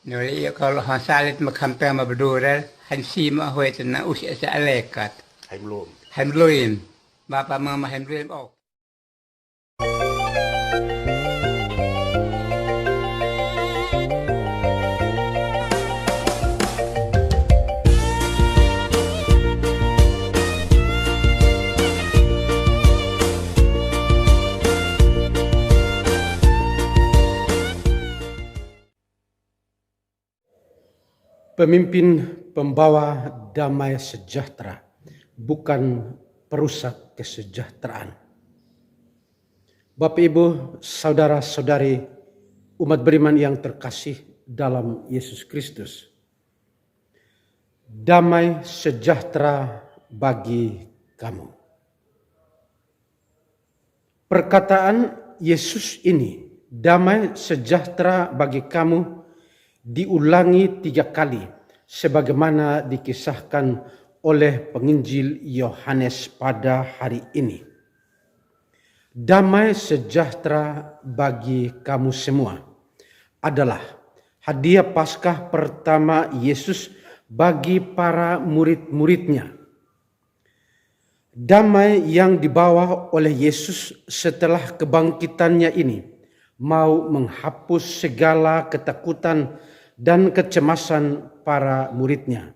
Nuri kalau hasalit makampeng mabdurel hansi ma hoy tena usia sa alekat. Haimlum. Hemluin. Bapa mama hemluin ok. Pemimpin pembawa damai sejahtera, bukan perusak kesejahteraan. Bapak Ibu, saudara-saudari, umat beriman yang terkasih dalam Yesus Kristus. Damai sejahtera bagi kamu. Perkataan Yesus ini, damai sejahtera bagi kamu, diulangi 3 kali sebagaimana dikisahkan oleh penginjil Yohanes pada hari ini. Damai sejahtera bagi kamu semua adalah hadiah Paskah pertama Yesus bagi para murid-muridnya. Damai yang dibawa oleh Yesus setelah kebangkitannya ini mau menghapus segala ketakutan dan kecemasan para muridnya.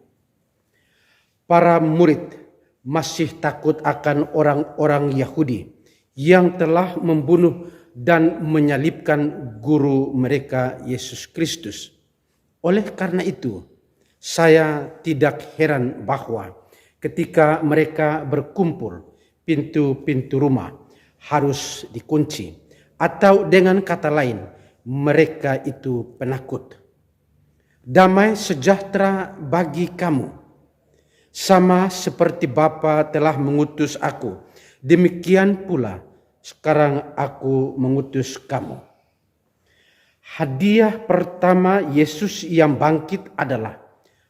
Para murid masih takut akan orang-orang Yahudi yang telah membunuh dan menyalibkan guru mereka Yesus Kristus. Oleh karena itu, saya tidak heran bahwa ketika mereka berkumpul, pintu-pintu rumah harus dikunci, atau dengan kata lain, mereka itu penakut. Damai sejahtera bagi kamu, sama seperti Bapa telah mengutus aku, demikian pula sekarang aku mengutus kamu. Hadiah pertama Yesus yang bangkit adalah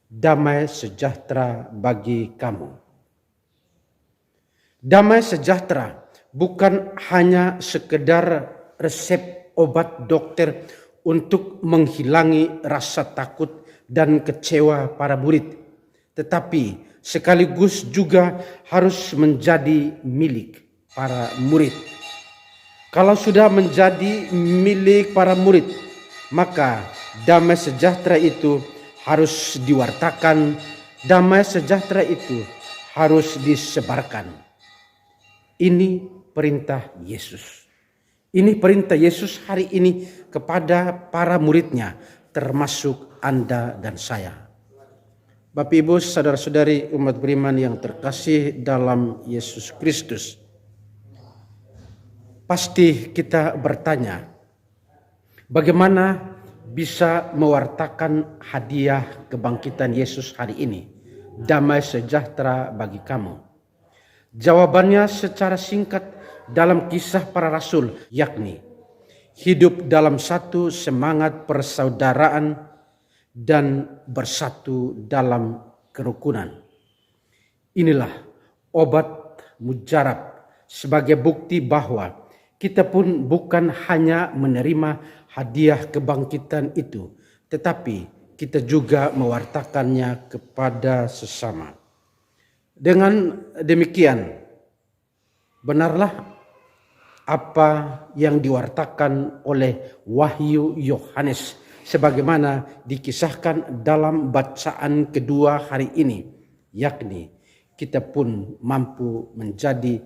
damai sejahtera bagi kamu. Damai sejahtera bukan hanya sekedar resep obat dokter untuk menghilangi rasa takut dan kecewa para murid, tetapi sekaligus juga harus menjadi milik para murid. Kalau sudah menjadi milik para murid, maka damai sejahtera itu harus diwartakan, damai sejahtera itu harus disebarkan. Ini perintah Yesus. Ini perintah Yesus hari ini kepada para muridnya, termasuk Anda dan saya. Bapak Ibu, saudara-saudari umat beriman yang terkasih dalam Yesus Kristus. Pasti kita bertanya, bagaimana bisa mewartakan hadiah kebangkitan Yesus hari ini, damai sejahtera bagi kamu? Jawabannya secara singkat dalam Kisah Para Rasul, yakni hidup dalam satu semangat persaudaraan dan bersatu dalam kerukunan. Inilah obat mujarab sebagai bukti bahwa kita pun bukan hanya menerima hadiah kebangkitan itu, tetapi kita juga mewartakannya kepada sesama. Dengan demikian, benarlah apa yang diwartakan oleh Wahyu Yohanes sebagaimana dikisahkan dalam bacaan kedua hari ini, yakni kita pun mampu menjadi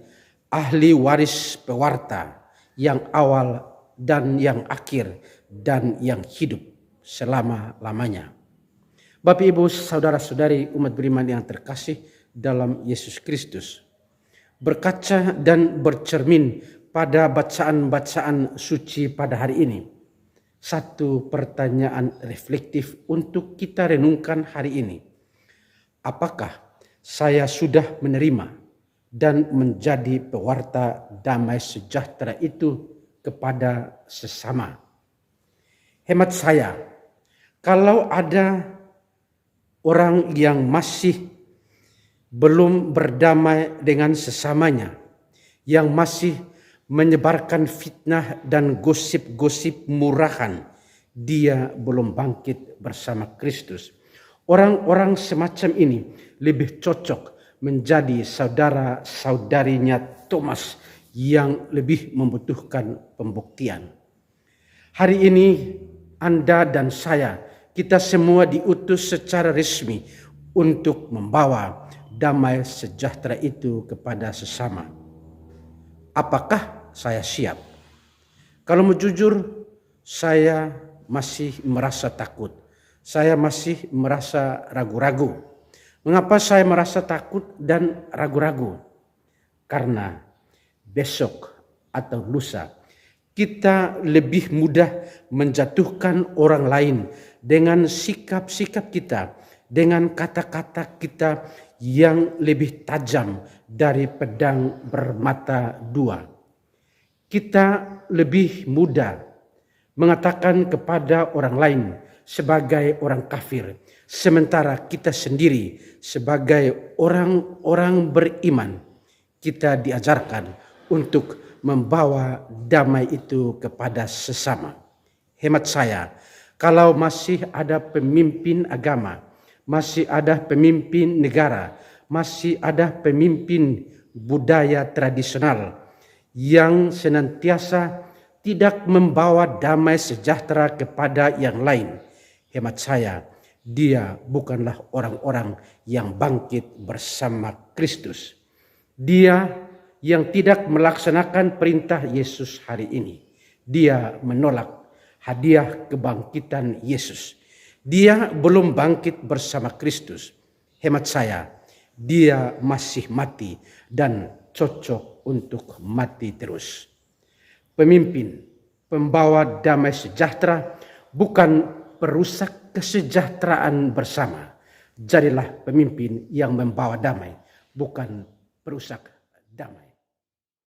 ahli waris pewarta yang awal dan yang akhir dan yang hidup selama-lamanya. Bapak Ibu, saudara-saudari umat beriman yang terkasih dalam Yesus Kristus, berkaca dan bercermin pada bacaan-bacaan suci pada hari ini, satu pertanyaan reflektif untuk kita renungkan hari ini. Apakah saya sudah menerima dan menjadi pewarta damai sejahtera itu kepada sesama? Hemat saya, kalau ada orang yang masih belum berdamai dengan sesamanya, yang masih menyebarkan fitnah dan gosip-gosip murahan dia belum bangkit bersama Kristus. Orang-orang semacam ini lebih cocok menjadi saudara-saudarinya Thomas yang lebih membutuhkan pembuktian. Hari ini Anda dan saya, kita semua diutus secara resmi untuk membawa damai sejahtera itu kepada sesama. Apakah saya siap? Kalau mau jujur, saya masih merasa takut. Saya masih merasa ragu-ragu. Mengapa saya merasa takut dan ragu-ragu? Karena besok atau lusa kita lebih mudah menjatuhkan orang lain dengan sikap-sikap kita, dengan kata-kata kita yang lebih tajam dari pedang bermata dua. Kita lebih mudah mengatakan kepada orang lain sebagai orang kafir, sementara kita sendiri sebagai orang-orang beriman, kita diajarkan untuk membawa damai itu kepada sesama. Hemat saya, kalau masih ada pemimpin agama, masih ada pemimpin negara, masih ada pemimpin budaya tradisional yang senantiasa tidak membawa damai sejahtera kepada yang lain, hemat saya, dia bukanlah orang-orang yang bangkit bersama Kristus. Dia yang tidak melaksanakan perintah Yesus hari ini. Dia menolak hadiah kebangkitan Yesus. Dia belum bangkit bersama Kristus. Hemat saya, dia masih mati dan cocok untuk mati terus. Pemimpin, pembawa damai sejahtera, bukan perusak kesejahteraan bersama. Jadilah pemimpin yang membawa damai, bukan perusak damai.